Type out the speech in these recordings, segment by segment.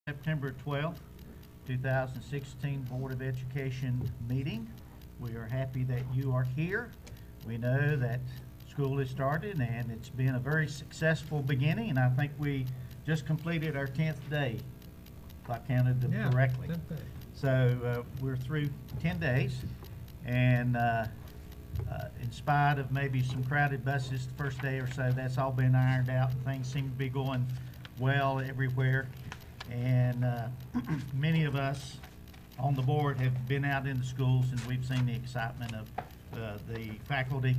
September 12th, 2016 Board of Education meeting. We are happy that you are here. We know that school has started and it's been a very successful beginning, and I think we just completed our 10th day, if I counted them correctly. 10th day. So we're through 10 days, and in spite of maybe some crowded buses the first day or so, that's all been ironed out and things seem to be going well everywhere. And many of us on the board have been out in the schools, and we've seen the excitement of the faculty,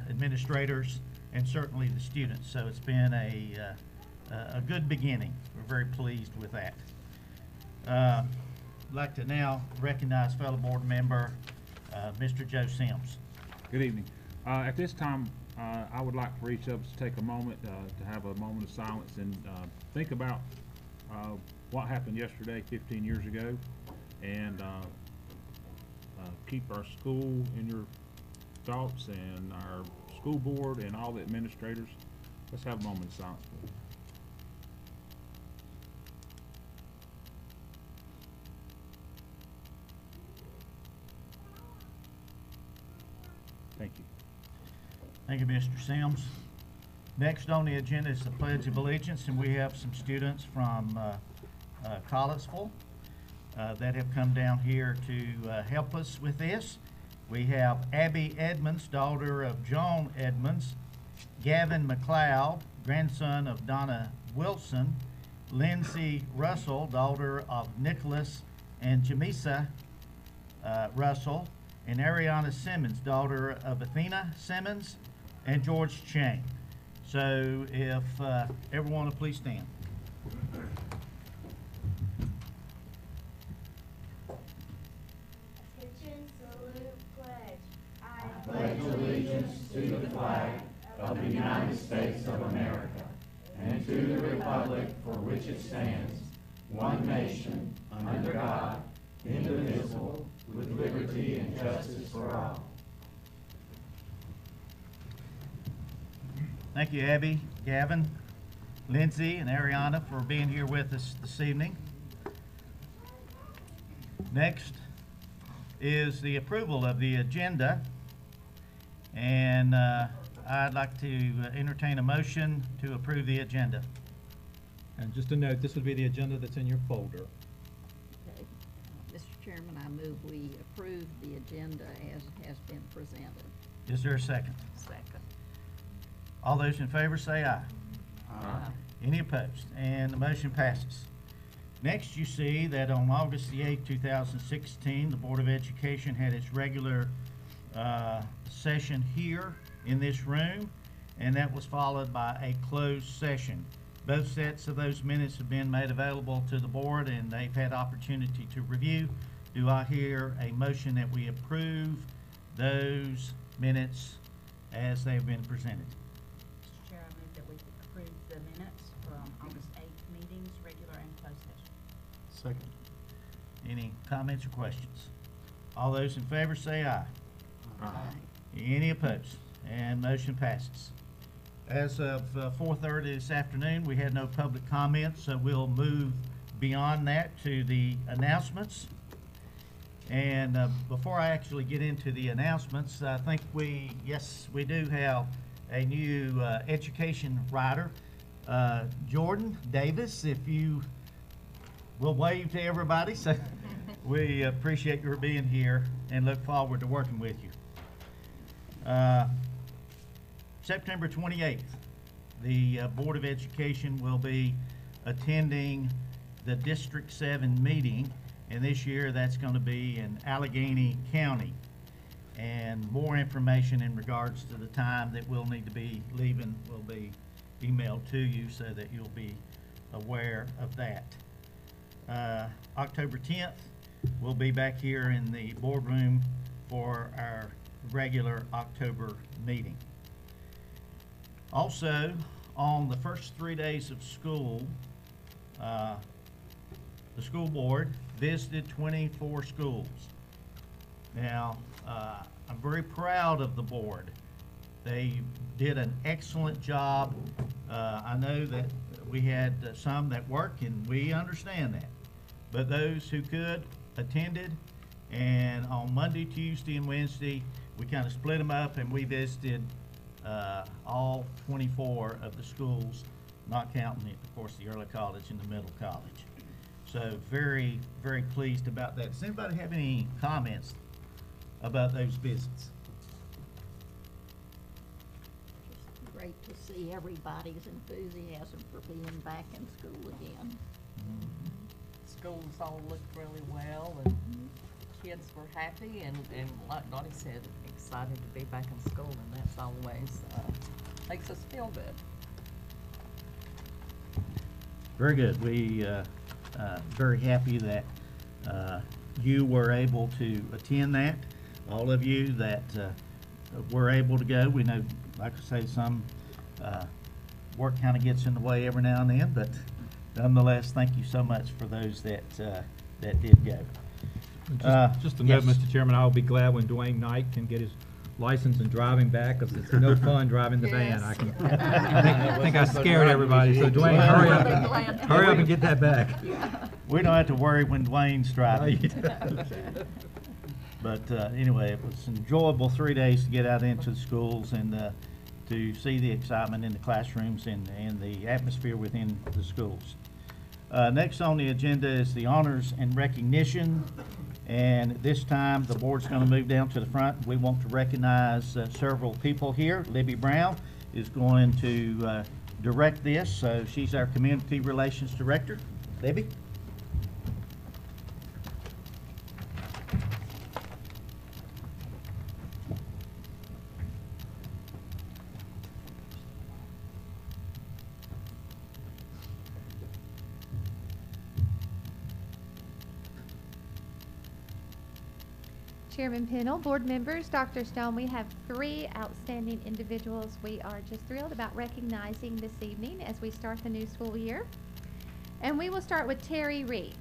administrators, and certainly the students. So it's been a good beginning. We're very pleased with that. I'd like to now recognize fellow board member Mr. Joe Sims. Good evening. At this time, I would like for each of us to take a moment to have a moment of silence and think about what happened yesterday, 15 years ago, and keep our school in your thoughts, and our school board and all the administrators. Let's have a moment of silence, please. Thank you. Thank you, Mr. Sims. Next on the agenda is the Pledge of Allegiance, and we have some students from Caldwell that have come down here to help us with this. We have Abby Edmonds, daughter of John Edmonds, Gavin McLeod, grandson of Donna Wilson, Lindsay Russell, daughter of Nicholas and Jamisa Russell, and Ariana Simmons, daughter of Athena Simmons and George Chang. So if everyone will please stand. Attention, salute, pledge. I pledge allegiance to the flag of the United States of America and to the republic for which it stands, one nation, under God, indivisible, with liberty and justice for all. Thank you, Abby, Gavin, Lindsay, and Ariana for being here with us this evening. Next is the approval of the agenda, and I'd like to entertain a motion to approve the agenda. And just a note, this would be the agenda that's in your folder. Okay. Mr. Chairman, I move we approve the agenda as has been presented. Is there a second? Second. All those in favor say aye. Aye. Any opposed? And the motion passes. Next, you see that on August the 8th, 2016, the Board of Education had its regular session here in this room, and that was followed by a closed session. Both sets of those minutes have been made available to the board, and they've had opportunity to review. Do I hear a motion that we approve those minutes as they've been presented? Mr. Chair, I move that we approve the minutes from August 8th meetings, regular and closed session. Second. Any comments or questions? All those in favor say aye. Aye. Any opposed? And motion passes. As of 4:30 this afternoon, we had no public comments, so we'll move beyond that to the announcements. And before I actually get into the announcements, I think we do have a new education writer, Jordan Davis, if you will wave to everybody. So we appreciate your being here and look forward to working with you. September 28th, the Board of Education will be attending the District 7 meeting, and this year that's going to be in Allegheny County. And more information in regards to the time that we'll need to be leaving will be emailed to you so that you'll be aware of that. October 10th, we'll be back here in the boardroom for our regular October meeting. Also, on the first 3 days of school, the school board visited 24 schools. Now, I'm very proud of the board. They did an excellent job. I know that we had some that work, and we understand that. But those who could attended, and on Monday, Tuesday, and Wednesday, we kind of split them up, and we visited all 24 of the schools, not counting, of course, the early college and the middle college. So very, very pleased about that. Does anybody have any comments about those visits? Just great to see everybody's enthusiasm for being back in school again. Schools all looked really well, and kids were happy, and like Dottie said, excited to be back in school, and that's always makes us feel good. Very good. We very happy that you were able to attend that. All of you that were able to go. We know, like I say, some work kind of gets in the way every now and then, but nonetheless, thank you so much for those that that did go. Just a note, yes. Mr. Chairman, I'll be glad when Dwayne Knight can get his license and driving back, because it's no fun driving the van. Yes. I think I scared everybody, so Dwayne, hurry up and get that back. We don't have to worry when Dwayne's driving. But anyway, it was an enjoyable 3 days to get out into the schools and to see the excitement in the classrooms and the atmosphere within the schools. Next on the agenda is the honors and recognition. And this time, the board's going to move down to the front. We want to recognize several people here. Libby Brown is going to direct this. So she's our Community Relations Director. Libby? Chairman Pennell, board members, Dr. Stone, we have 3 outstanding individuals we are just thrilled about recognizing this evening as we start the new school year. And we will start with Terry Reed.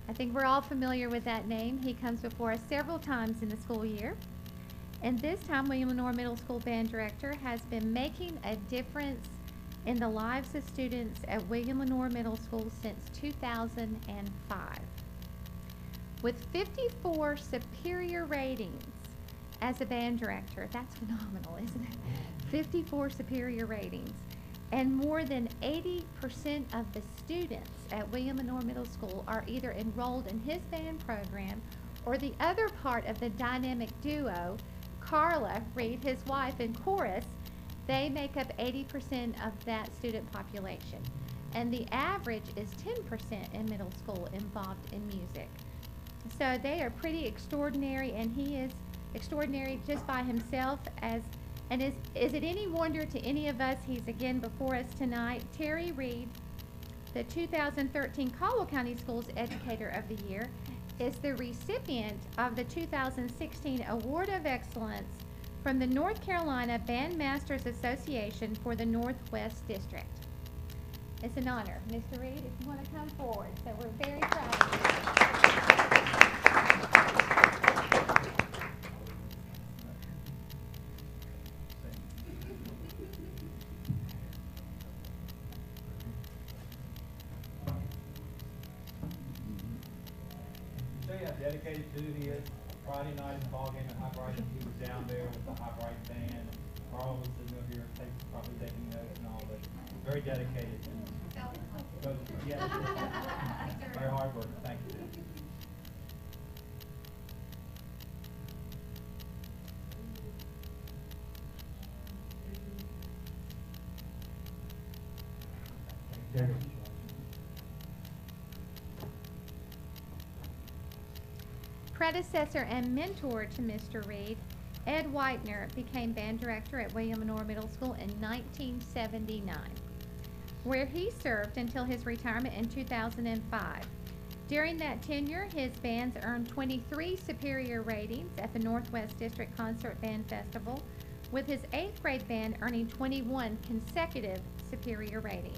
I think we're all familiar with that name. He comes before us several times in the school year. And this time, William Lenore Middle School Band Director has been making a difference in the lives of students at William Lenore Middle School since 2005. With 54 superior ratings as a band director. That's phenomenal, isn't it? 54 superior ratings. And more than 80% of the students at William Lenore Middle School are either enrolled in his band program or the other part of the dynamic duo, Carla Reed, his wife, and chorus. They make up 80% of that student population. And the average is 10% in middle school involved in music. So they are pretty extraordinary, and he is extraordinary just by himself. And is it any wonder to any of us, he's again before us tonight. Terry Reed, the 2013 Caldwell County Schools Educator of the Year, is the recipient of the 2016 Award of Excellence from the North Carolina Bandmasters Association for the Northwest District. It's an honor. Mr. Reed, if you want to come forward. So we're very proud of you. How dedicated to he is. Friday night in the ball game at High Bright, he was down there with the High Bright band. Carl was sitting over here, probably taking notes and all, but very dedicated. Yeah, very hard work. Thank you. Predecessor and mentor to Mr. Reed, Ed Whitener became band director at William Lenore Middle School in 1979, where he served until his retirement in 2005. During that tenure, his bands earned 23 superior ratings at the Northwest District Concert Band Festival, with his 8th grade band earning 21 consecutive superior ratings.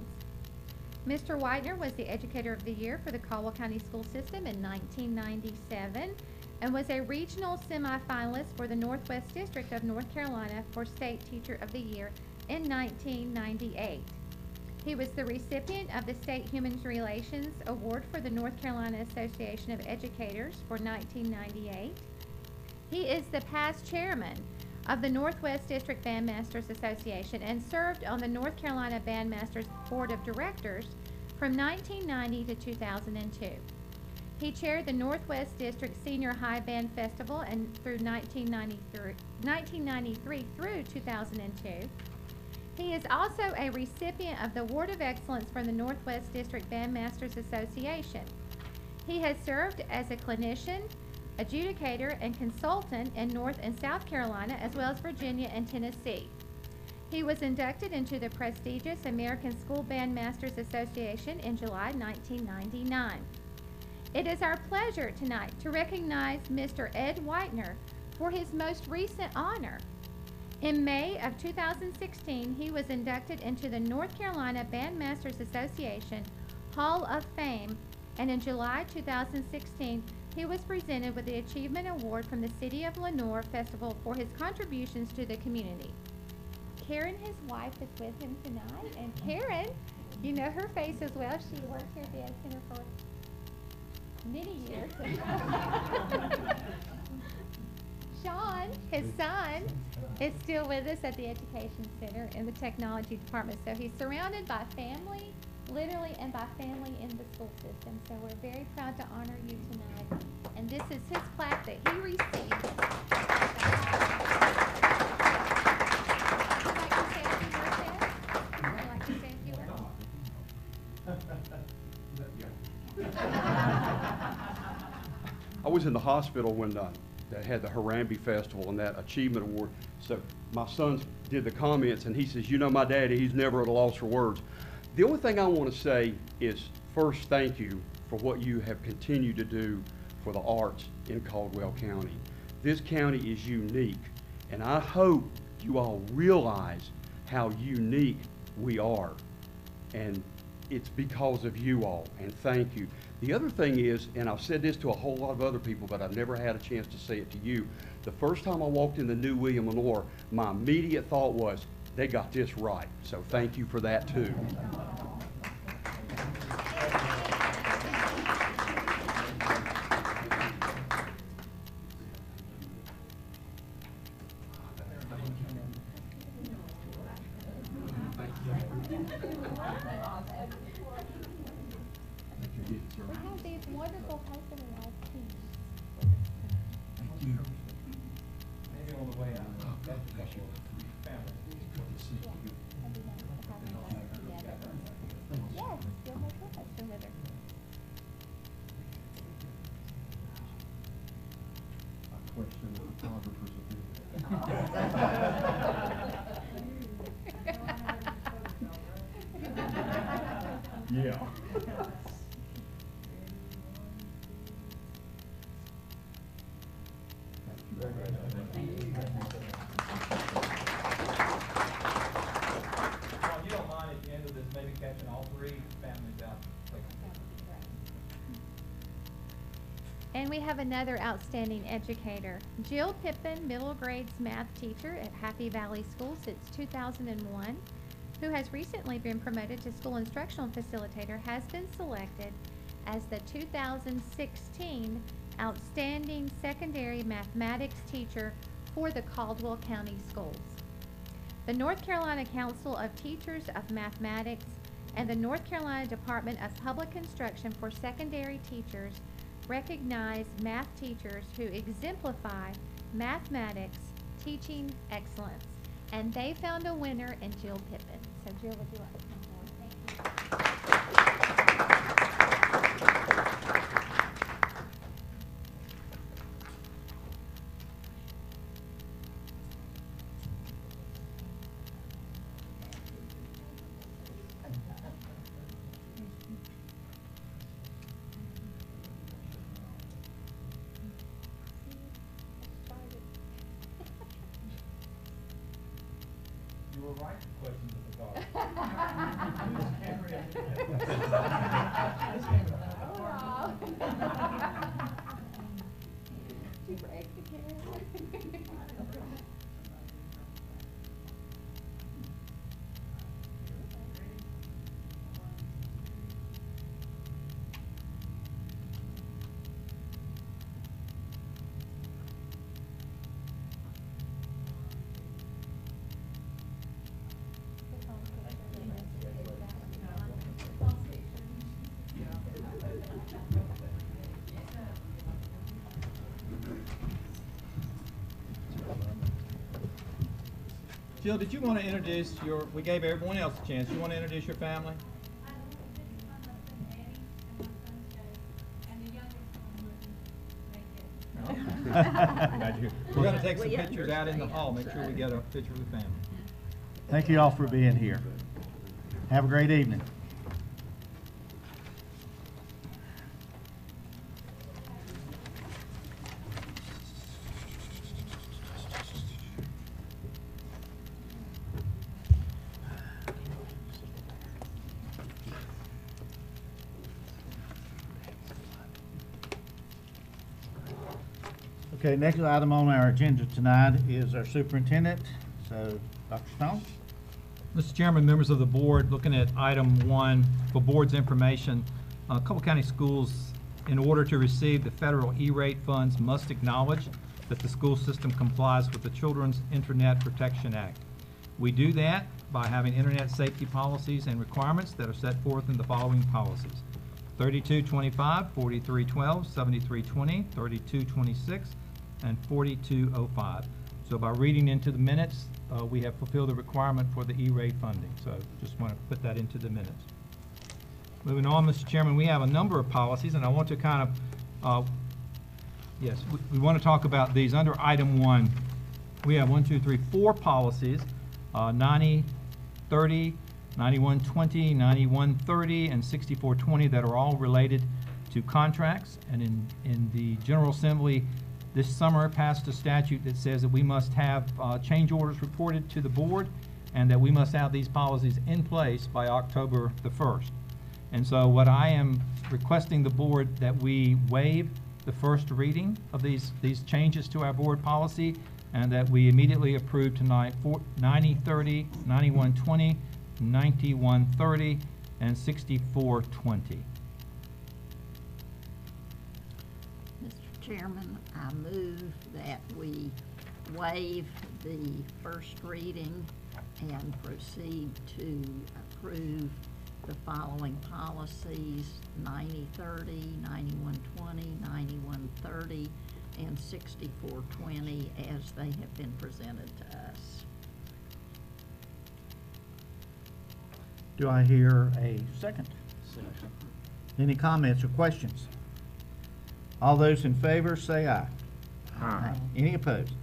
Mr. Whitener was the Educator of the Year for the Caldwell County School System in 1997 and was a regional semifinalist for the Northwest District of North Carolina for State Teacher of the Year in 1998. He was the recipient of the State Human Relations Award for the North Carolina Association of Educators for 1998. He is the past chairman of the Northwest District Bandmasters Association and served on the North Carolina Bandmasters Board of Directors from 1990 to 2002. He chaired the Northwest District Senior High Band Festival and through 1993 through 2002. He is also a recipient of the Award of Excellence from the Northwest District Bandmasters Association. He has served as a clinician, adjudicator, and consultant in North and South Carolina, as well as Virginia and Tennessee. He was inducted into the prestigious American School Bandmasters Association in July 1999. It is our pleasure tonight to recognize Mr. Ed Whitener for his most recent honor. In May of 2016, he was inducted into the North Carolina Bandmasters Association Hall of Fame, and in July 2016, he was presented with the Achievement Award from the City of Lenoir Festival for his contributions to the community. Karen, his wife, is with him tonight, and Karen, you know her face as well. She worked here at the Ed Center for many years. Sean, his son, is still with us at the Education Center in the Technology Department. So he's surrounded by family, literally, and by family in the school system. So we're very proud to honor you tonight. And this is his plaque that he received. Would you like to say a few words, Ed? Would you like to say a few words? I was in the hospital when they had the Harambe Festival and that Achievement Award. So my son did the comments and he says, you know my daddy, he's never at a loss for words. The only thing I want to say is first, thank you for what you have continued to do for the arts in Caldwell County. This county is unique, and I hope you all realize how unique we are. And it's because of you all, and thank you. The other thing is, and I've said this to a whole lot of other people, but I've never had a chance to say it to you. The first time I walked in the new William Lenoir, my immediate thought was, they got this right. So thank you for that too. We have these wonderful husband and wife teams. Maybe on the way out. That's the family. Yes, still my husband with her. I question the photographer's opinion. Yeah. If you don't mind at the end of this, maybe catching all three families out. And we have another outstanding educator, Jill Pippin, middle grades math teacher at Happy Valley School since 2001, who has recently been promoted to school instructional facilitator, has been selected as the 2016 Outstanding Secondary Mathematics Teacher for the Caldwell County Schools. The North Carolina Council of Teachers of Mathematics and the North Carolina Department of Public Instruction for Secondary Teachers recognize math teachers who exemplify mathematics teaching excellence. And they found a winner in Jill Pippin. So Jill, would you like to come forward? Thank You were right to question the photographer. you. Break the camera. Jill, did you want to introduce we gave everyone else a chance. You want to introduce your family? Glad you're here. We're going to take some We pictures out in the understand. hall. Make sure we get a picture of the family. Thank you all for being here. Have a great evening. Okay, next item on our agenda tonight is our superintendent. So, Dr. Stone? Mr. Chairman, members of the board, looking at item 1 for board's information, Caldwell County Schools, in order to receive the federal E-rate funds, must acknowledge that the school system complies with the Children's Internet Protection Act. We do that by having internet safety policies and requirements that are set forth in the following policies: 3225, 4312, 7320, 3226, and 4205. So by reading into the minutes, we have fulfilled the requirement for the E-rate funding. So just want to put that into the minutes. Moving on, Mr. Chairman, we have a number of policies, and I want to kind of, yes, we want to talk about these. Under item 1, we have 4 policies, 9030, 9120, 9130, and 6420 that are all related to contracts. And in the General Assembly this summer passed a statute that says that we must have change orders reported to the board and that we must have these policies in place by October the 1st. And so what I am requesting the board that we waive the first reading of these changes to our board policy and that we immediately approve tonight 9030, 9120, 9130, and 6420. Mr. Chairman, I move that we waive the first reading and proceed to approve the following policies: 9030, 9120, 9130, and 6420 as they have been presented to us. Do I hear a second? Second. Any comments or questions? All those in favor say aye. Aye. Any opposed?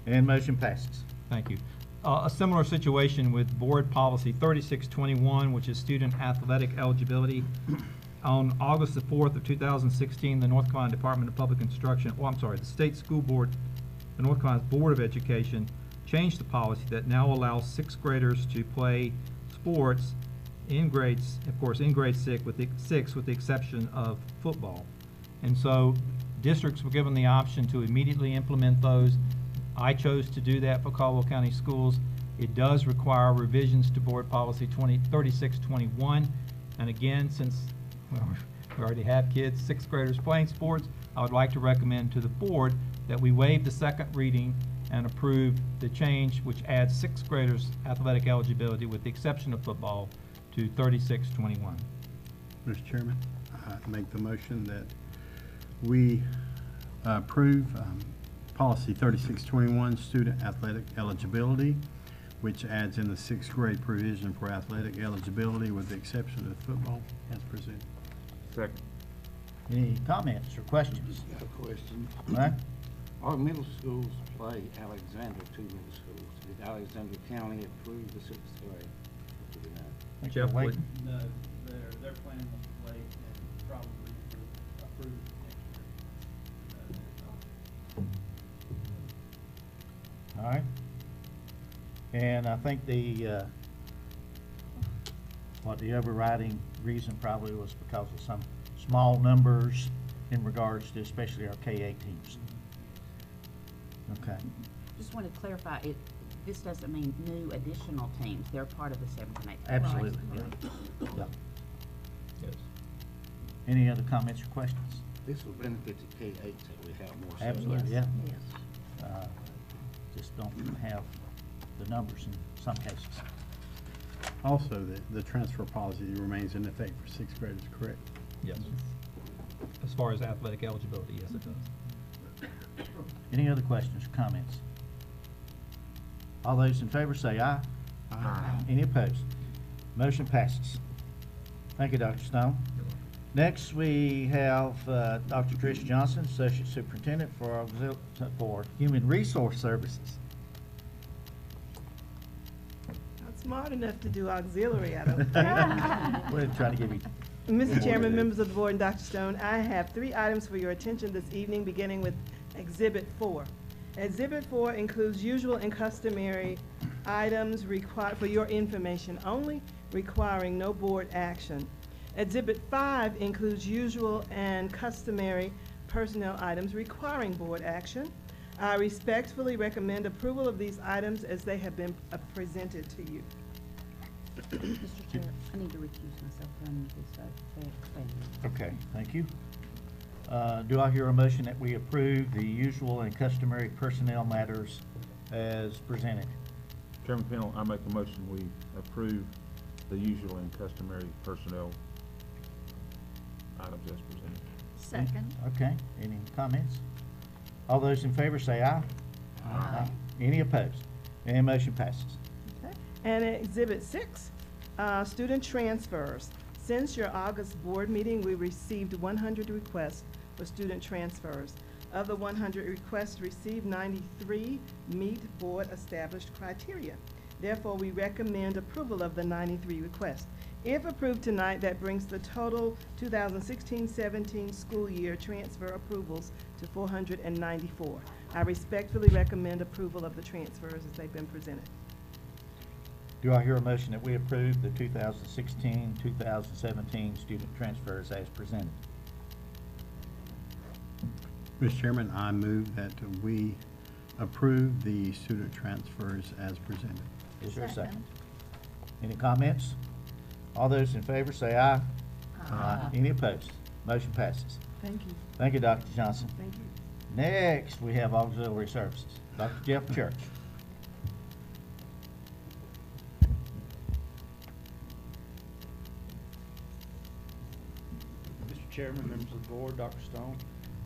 And motion passes. Thank you. A similar situation with board policy 3621, which is student athletic eligibility. On August the 4th of 2016, the North Carolina Department of Public Instruction, the State School Board, the North Carolina Board of Education changed the policy that now allows 6th graders to play sports in grades, of course, in grade 6 with the exception of football. And so districts were given the option to immediately implement those. I chose to do that for Caldwell County Schools. It does require revisions to board policy 3621. And again, since we already have kids, 6th graders playing sports, I would like to recommend to the board that we waive the second reading and approve the change which adds 6th graders athletic eligibility with the exception of football to 3621. Mr. Chairman, I make the motion that we approve policy 3621, student athletic eligibility, which adds in the 6th grade provision for athletic eligibility with the exception of football as presented. Second. Any comments or questions? Got a question. All right. Our middle schools play Alexander, 2 middle schools. Did Alexander County approve the 6th grade? Do we know? Jeff Wood. No, they're planning on late and probably approved next year. All right. And I think the overriding reason probably was because of some small numbers in regards to especially our K-8 teams. Okay. Just want to clarify, this doesn't mean new additional teams. They're part of the 7th and 8th. Absolutely. Right. Yeah. Yes. Any other comments or questions? This will benefit the K-8 that we have more. Absolutely, yeah. Yes. Just don't have the numbers in some cases. Also, the transfer policy remains in effect for 6th graders, correct? Yes. As far as athletic eligibility, yes, it does. Any other questions or comments? All those in favor say aye. Aye. Any opposed? Motion passes. Thank you, Dr. Stone. Next, we have Dr. Trish Johnson, Associate Superintendent for Human Resource Services. Not smart enough to do auxiliary, I don't think. We're trying to give you. Mr. Chairman, members of the board, and Dr. Stone, I have 3 items for your attention this evening, beginning with Exhibit 4. Exhibit 4 includes usual and customary items required for your information only, requiring no board action. Exhibit 5 includes usual and customary personnel items requiring board action. I respectfully recommend approval of these items as they have been presented to you. Mr. Chair, I need to recuse myself from this, Okay, thank you. Do I hear a motion that we approve the usual and customary personnel matters as presented? Chairman Pennell, I make a motion we approve the usual and customary personnel items as presented. Second. Okay, any comments? All those in favor say aye. Aye. Any opposed? And motion passes. Okay. And Exhibit 6, student transfers. Since your August board meeting, we received 100 requests for student transfers. Of the 100 requests received, 93 meet board established criteria. Therefore, we recommend approval of the 93 requests. If approved tonight, that brings the total 2016-17 school year transfer approvals to 494. I respectfully recommend approval of the transfers as they've been presented. Do I hear a motion that we approve the 2016-2017 student transfers as presented? Mr. Chairman, I move that we approve the student transfers as presented. Is there a second? Any comments? All those in favor say aye. Aye. Any opposed? Motion passes. Thank you. Thank you, Dr. Johnson. Thank you. Next, we have auxiliary services. Dr. Jeff Church. Mr. Chairman, members of the board, Dr. Stone,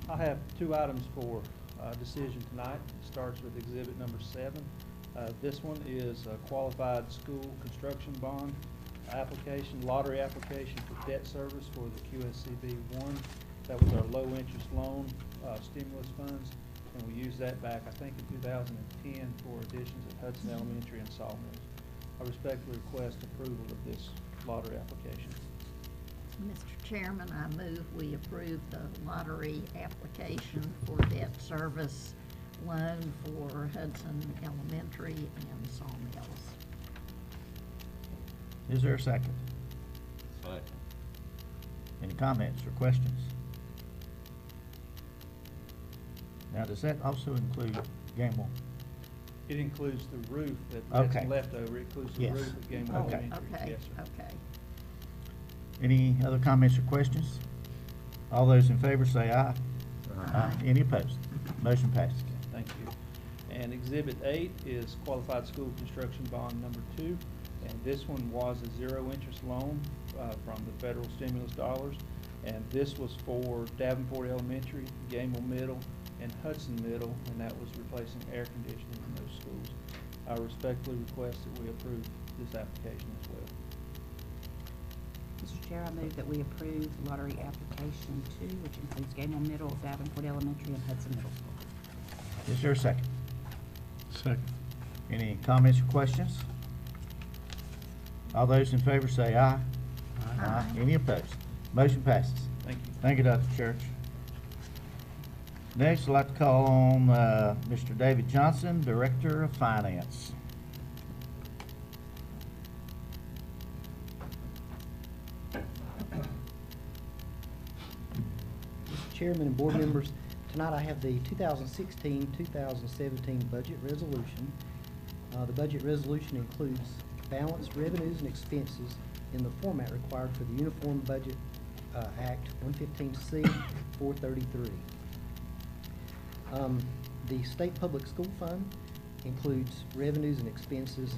I have 2 items for decision tonight. It starts with exhibit number 7. This one is a qualified school construction bond application, lottery application for debt service for the QSCB 1. That was our low interest loan stimulus funds, and we used that back, I think, in 2010 for additions at Hudson Elementary and Sawmills. I respectfully request approval of this lottery application. Mr. Chairman, I move we approve the lottery application for debt service loan for Hudson Elementary and Sawmills. Is there a second? Second. Any comments or questions? Now, does that also include Gamble? It includes the roof that Okay. that's left over. It includes the Yes. roof at Gamble Okay. Elementary. Okay, Yes, sir. okay. Any other comments or questions? All those in favor say aye. Aye. Any opposed? Motion passes. Thank you. And Exhibit 8 is Qualified School Construction Bond number 2. And this one was a zero-interest loan from the federal stimulus dollars. And this was for Davenport Elementary, Gamble Middle, and Hudson Middle, and that was replacing air conditioning in those schools. I respectfully request that we approve this application as well. Mr. Chair, I move that we approve lottery application 2, which includes Gamble Middle, Davenport Elementary, and Hudson Middle School. Is there a second? Second. Any comments or questions? All those in favor say aye. Aye. Any opposed? Motion passes. Thank you. Thank you, Dr. Church. Next, I'd like to call on Mr. David Johnson, Director of Finance. Mr. Chairman and board members, tonight I have the 2016-2017 budget resolution. The budget resolution includes balanced revenues and expenses in the format required for the Uniform Budget Act 115C 433. The State Public School Fund includes revenues and expenses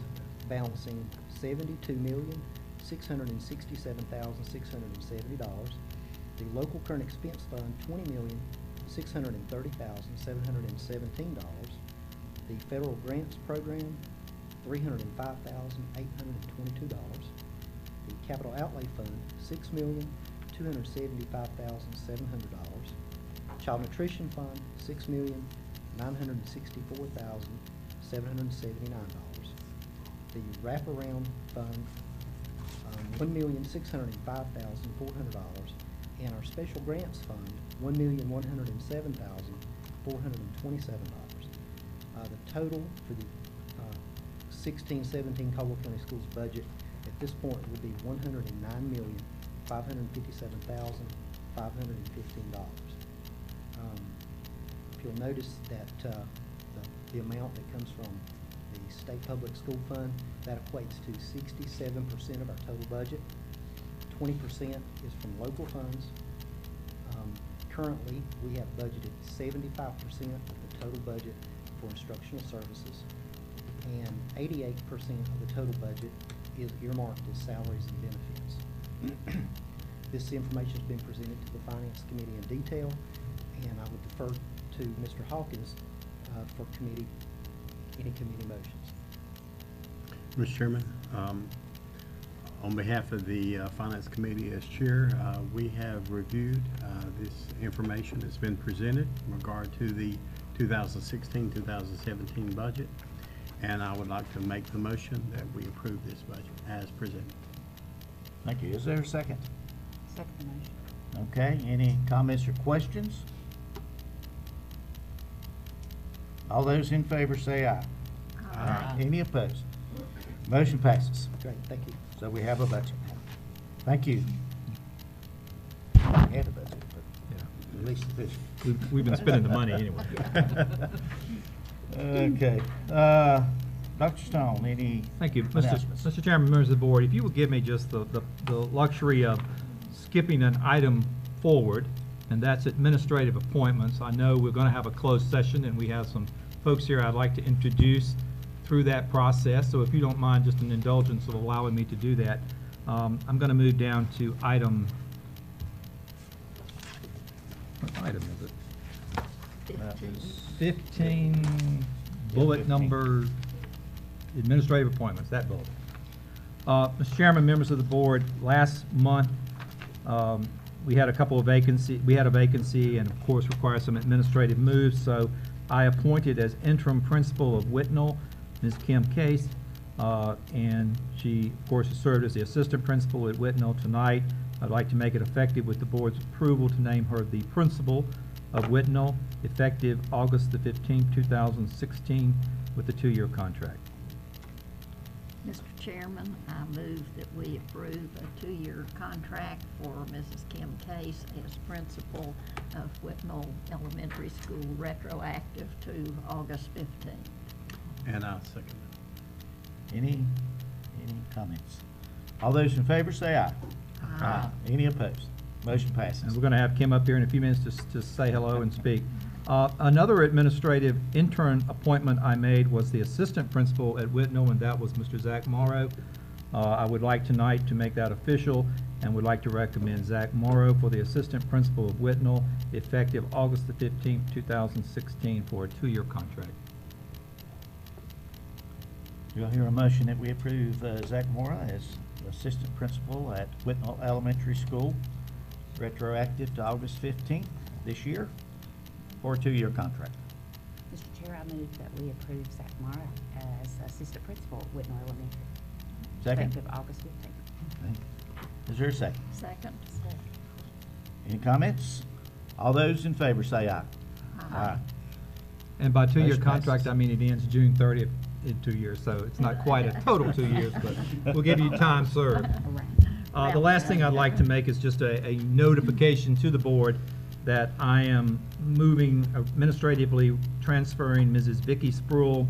balancing $72,667,670. The Local Current Expense Fund, $20,630,717. The Federal Grants Program, $305,822. The capital outlay fund, $6,275,700. Child nutrition fund, $6,964,779. The wraparound fund, $1,605,400, and our special grants fund, $1,107,427. The total for the 16-17 Caldwell County Schools budget at this point would be $109,557,515. If you'll notice that the amount that comes from the state public school fund, that equates to 67% of our total budget. 20% is from local funds. Currently, we have budgeted 75% of the total budget for instructional services, and 88% of the total budget is earmarked as salaries and benefits. This information has been presented to the Finance Committee in detail, and I would defer to Mr. Hawkins for any committee motions. Mr. Chairman, on behalf of the Finance Committee as chair, we have reviewed this information that's been presented in regard to the 2016-2017 budget, and I would like to make the motion that we approve this budget as presented. Thank you. Is there a second? Second motion. Okay, any comments or questions? All those in favor say aye. Aye. Any opposed? Motion passes. Great, thank you. So we have a budget. Thank you. I had a budget, but at least official. We've been spending the money anyway. Okay. Dr. Stone, any Thank you. announcements? Mr. Chairman, members of the board, if you would give me just the luxury of skipping an item forward, and that's administrative appointments. I know we're going to have a closed session, and we have some folks here I'd like to introduce through that process. So if you don't mind, just an indulgence of allowing me to do that. I'm going to move down to item, what item is it? 15, bullet 15. number, administrative appointments, that bullet. Mr. Chairman, members of the board, last month, we had a couple of vacancies. We had a vacancy and, of course, require some administrative moves. So I appointed as interim principal of Whitnall, Ms. Kim Case, and she, of course, has served as the assistant principal at Whitnall tonight. I'd like to make it effective with the board's approval to name her the principal of Whitnall, effective August the 15th, 2016, with a 2-year contract. Mr. Chairman, I move that we approve a 2-year contract for Mrs. Kim Case as principal of Whitnall Elementary School, retroactive to August 15th. And I'll second it. Any comments? All those in favor say aye. Aye. Any opposed? Motion And passes. we're going to have Kim up here in a few minutes to say hello and speak. Another administrative intern appointment I made was the assistant principal at Whitnall, and that was Mr. Zach Morrow. I would like tonight to make that official and would like to recommend Zach Morrow for the assistant principal of Whitnall, effective August the 15th, 2016, for a 2-year contract. Do I hear a motion that we approve Zach Mora as assistant principal at Whitnall Elementary School, retroactive to August 15th this year, for a 2-year contract? Mr. Chair, I move that we approve Zach Mara as assistant principal at Whitnall Elementary. Second? Effective August 15th. Is there a second? Second. Any comments? All those in favor say aye. Aye. And by 2-year Motion contract, passes. I mean it ends June 30th in 2 years, so it's not quite a total 2 years, but we'll give you time served. The last thing I'd like to make is just a notification to the board that I am moving, administratively transferring Mrs. Vicki Spruill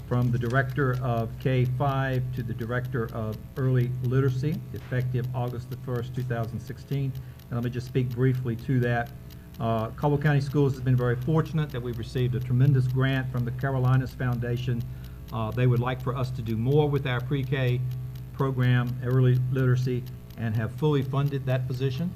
from the Director of K-5 to the Director of Early Literacy, effective August the 1st, 2016. And let me just speak briefly to that. Caldwell County Schools has been very fortunate that we've received a tremendous grant from the Carolinas Foundation. They would like for us to do more with our pre-K program, early literacy, and have fully funded that position.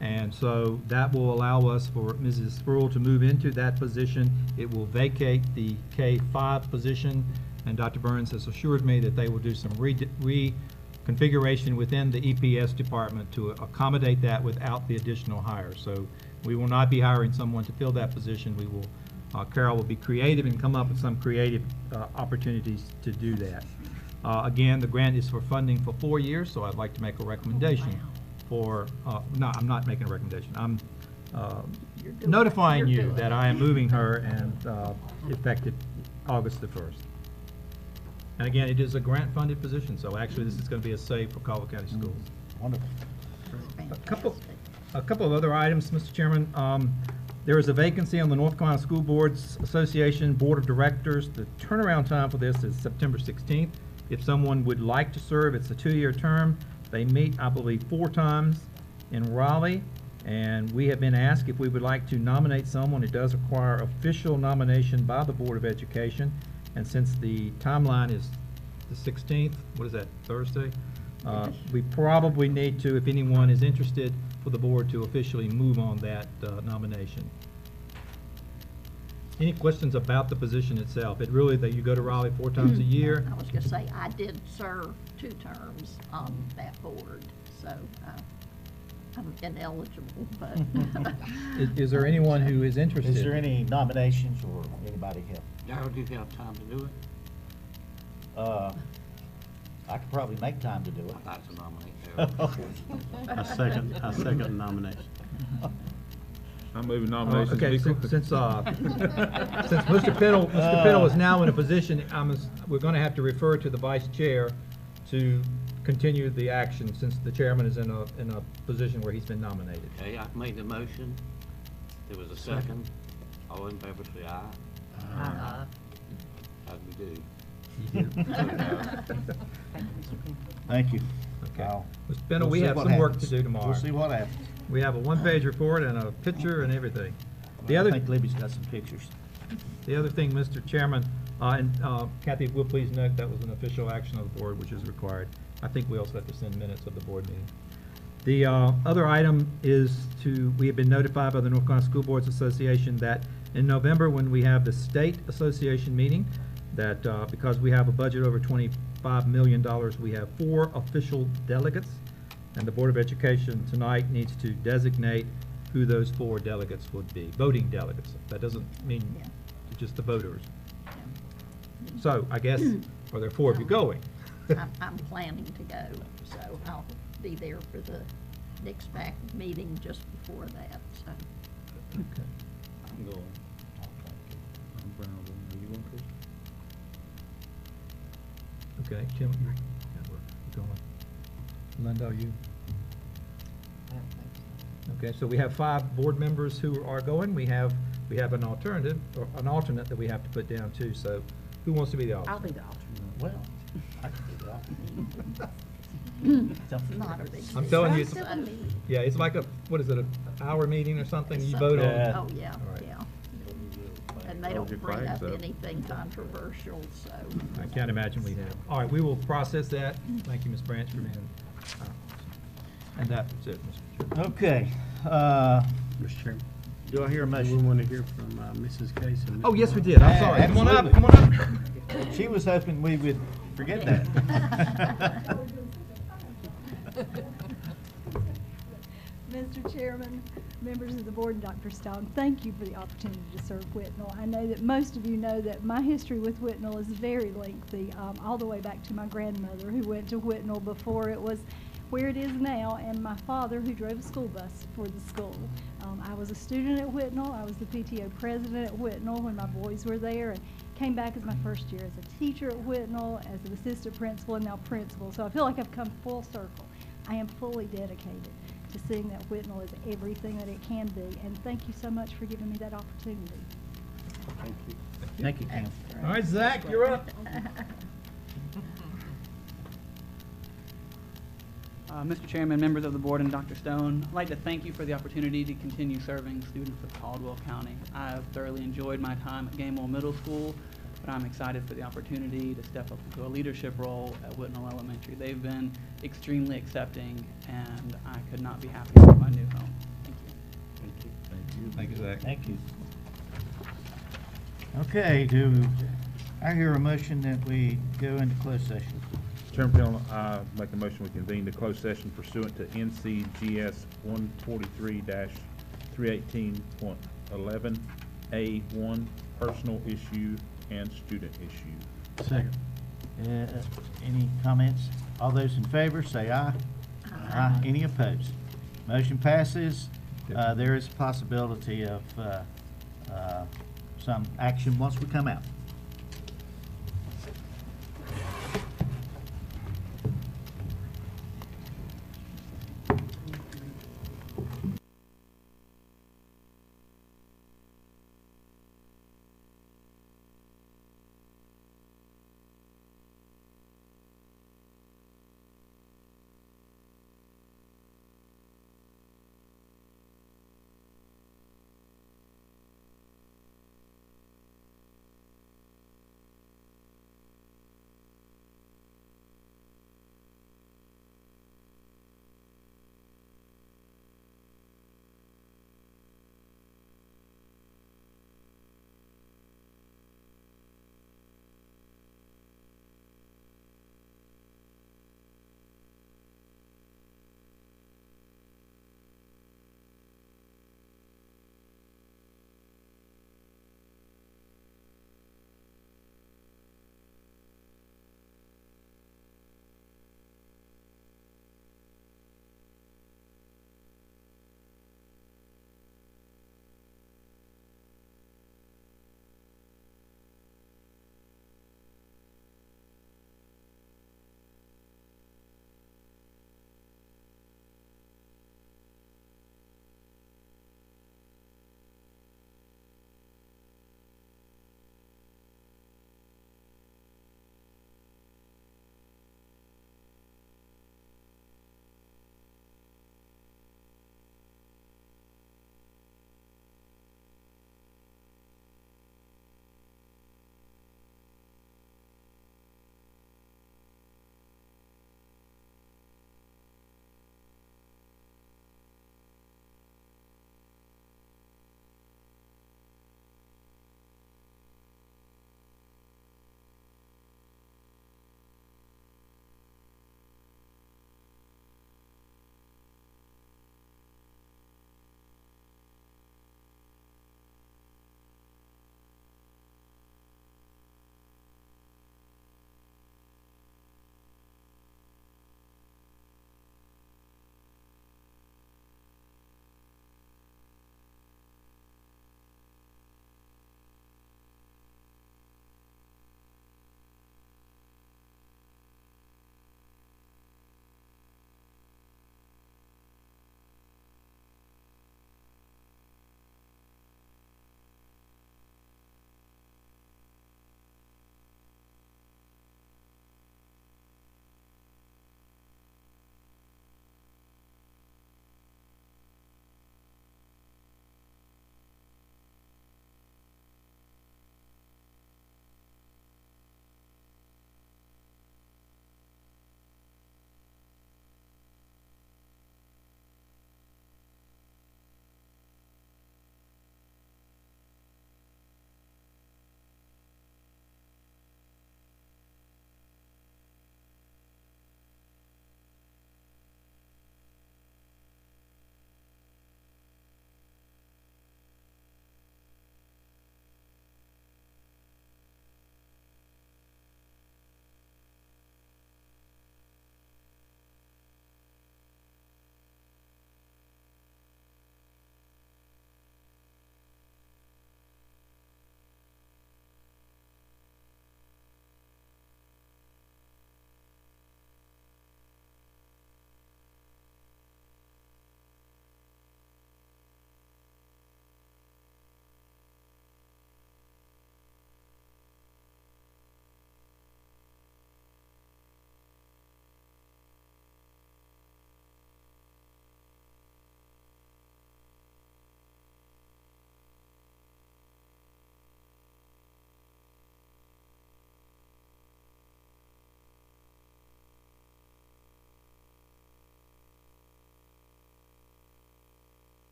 And so that will allow us for Mrs. Spruill to move into that position. It will vacate the K-5 position and Dr. Burns has assured me that they will do some reconfiguration within the EPS department to accommodate that without the additional hire. So we will not be hiring someone to fill that position. We will, Carol will be creative and come up with some creative opportunities to do that. Again, the grant is for funding for 4 years, so I'd like to make a recommendation for, no, I'm not making a recommendation. I'm notifying you that I am moving her and effective August the 1st. And again, it is a grant-funded position, so actually this is going to be a save for Caldwell County Schools. Wonderful. A couple of other items, Mr. Chairman. There is a vacancy on the North Carolina School Boards Association Board of Directors. The turnaround time for this is September 16th. If someone would like to serve, it's a 2-year term. They meet, I believe, 4 times in Raleigh, and we have been asked if we would like to nominate someone. It does require official nomination by the Board of Education, and since the timeline is the 16th, what is that, Thursday? We probably need to, if anyone is interested, for the board to officially move on that nomination. Any questions about the position itself? It really, that you go to Raleigh 4 times a year. I was gonna say, I did serve 2 terms on that board, so I'm ineligible, but. Is there anyone who is interested? Is there any nominations or anybody help? Darryl, do you have time to do it? I could probably make time to do it. I'd like to nominate Darryl. I second the nomination. I'm moving nominations. Okay, since Mr. Pinnell is now in a position, we're going to have to refer to the vice chair to continue the action since the chairman is in a position where he's been nominated. Okay, I made the motion. There was a second. All in favor, say aye. How'd we do? Thank you. Okay. Wow. Mr. Pinnell, We'll we see have what some work to happens. do tomorrow. We'll see what happens. We have a 1-page report and a picture and everything. The I other, think Libby's got some pictures. the other thing, Mr. Chairman, and Kathy, will please note that was an official action of the board, which is required. I think we also have to send minutes of the board meeting. The other item is we have been notified by the North Carolina School Boards Association that in November, when we have the state association meeting, that because we have a budget over $25 million, we have 4 official delegates, and the Board of Education tonight needs to designate who those 4 delegates would be, voting delegates. That doesn't mean just the voters. So I guess, are there 4 of you going? I'm planning to go, so I'll be there for the next back meeting just before that, so. Okay. I'm going. I'm Brown. Are you going, Chris? Okay, Tim, you're going. Linda, are you? I don't think so. Okay, so we have 5 board members who are going. We have an alternative, or an alternate that we have to put down too. So who wants to be the alternate? I'll be the alternate. Well, I can do that. Not a big. I'm telling you, deal. it's, yeah, it's like what is it, an hour meeting or something? You vote on. Yeah. Oh, yeah, All right. yeah. And they don't your bring up flags up. anything controversial, so. I can't imagine we have. All right, we will process that. Thank you, Ms. Branch, for being. And that's it, Mr. Chairman. Okay, Mr. Chairman, do I hear a we motion? want to hear from Mrs. Case and Mr. Oh, yes, we did. I'm sorry. Come on up, Absolutely. come on up. She was hoping we would forget that. Mr. Chairman, members of the board, and Dr. Stone, thank you for the opportunity to serve Whitnall. I know that most of you know that my history with Whitnall is very lengthy, all the way back to my grandmother who went to Whitnall before it was where it is now, and my father who drove a school bus for the school. I was a student at Whitnall. I was the PTO president at Whitnall when my boys were there, and came back as my first year as a teacher at Whitnall, as an assistant principal, and now principal. So I feel like I've come full circle. I am fully dedicated to seeing that Whitnall is everything that it can be, and thank you so much for giving me that opportunity. Thank you. Thank you, Kim. All right, Zach, you're up. Mr. Chairman, members of the board, and Dr. Stone, I'd like to thank you for the opportunity to continue serving students of Caldwell County. I have thoroughly enjoyed my time at Gamewell Middle School, but I'm excited for the opportunity to step up into a leadership role at Whitnall Elementary. They've been extremely accepting, and I could not be happier with my new home. Thank you. Thank you. Thank you, Zach. Thank you. Okay, do I hear a motion that we go into closed session. Chairman Pennell, I make a motion we convene the closed session pursuant to NCGS 143-318.11A1, personal issue and student issue. Second. Any comments? All those in favor, say aye. Aye. Any opposed? Motion passes. There is a possibility of some action once we come out.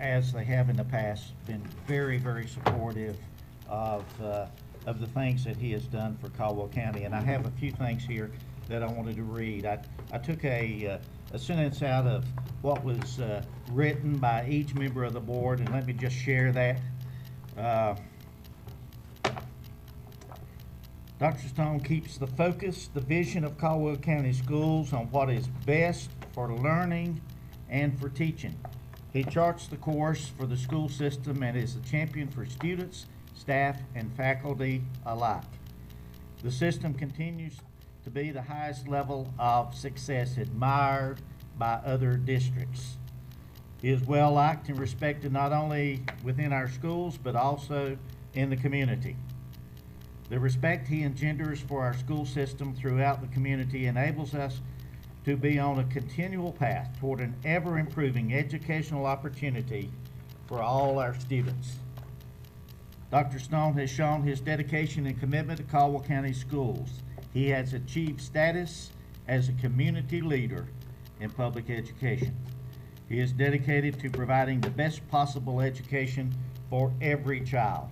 as they have in the past, been very, very supportive of the things that he has done for Caldwell County. And I have a few things here that I wanted to read. I took a sentence out of what was written by each member of the board, and let me just share that. Dr. Stone keeps the focus, the vision of Caldwell County Schools on what is best for learning and for teaching. He charts the course for the school system and is a champion for students, staff, and faculty alike. The system continues to be the highest level of success, admired by other districts. He is well liked and respected not only within our schools, but also in the community. The respect he engenders for our school system throughout the community enables us to be on a continual path toward an ever-improving educational opportunity for all our students. Dr. Stone has shown his dedication and commitment to Caldwell County schools. He has achieved status as a community leader in public education. He is dedicated to providing the best possible education for every child.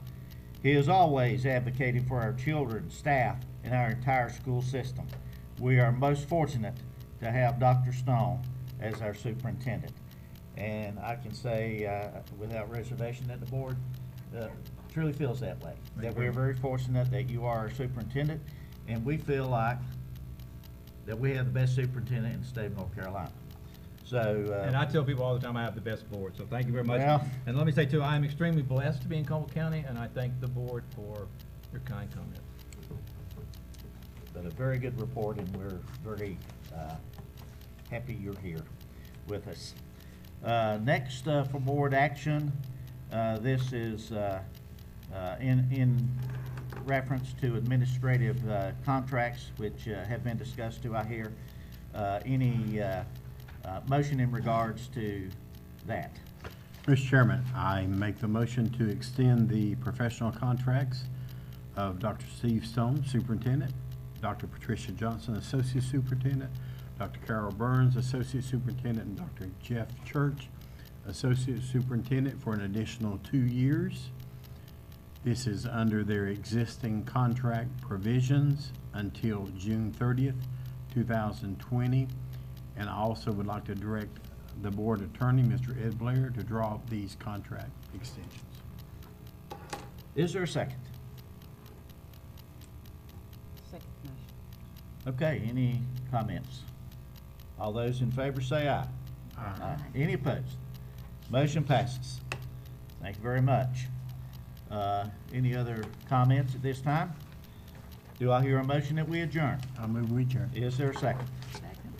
He is always advocating for our children, staff, and our entire school system. We are most fortunate to have Dr. Stone as our superintendent. And I can say without reservation that the board truly feels that way. That we are very fortunate that you are our superintendent, and we feel like that we have the best superintendent in the state of North Carolina. So, and I tell people all the time I have the best board, so thank you very much. Well, and let me say too, I am extremely blessed to be in Caldwell County, and I thank the board for your kind comments. But a very good report, and we're very happy you're here with us. Next, for board action, this is in reference to administrative contracts which have been discussed. Do I hear any motion in regards to that? Mr. Chairman, I make the motion to extend the professional contracts of Dr. Steve Stone, Superintendent, Dr. Patricia Johnson, Associate Superintendent, Dr. Carol Burns, Associate Superintendent, and Dr. Jeff Church, Associate Superintendent, for an additional 2 years. This is under their existing contract provisions until June 30th, 2020. And I also would like to direct the board attorney, Mr. Ed Blair, to draw up these contract extensions. Is there a second? Second motion. Okay, any comments? All those in favor say aye. Aye. Any opposed? Motion passes. Thank you very much. Any other comments at this time? Do I hear a motion that we adjourn? I move we adjourn. Is there a second?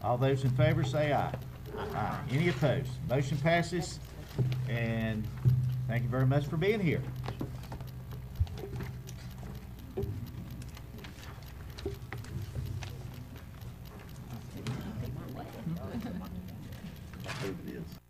All those in favor say aye. Aye. Any opposed? Motion passes, and thank you very much for being here. It is.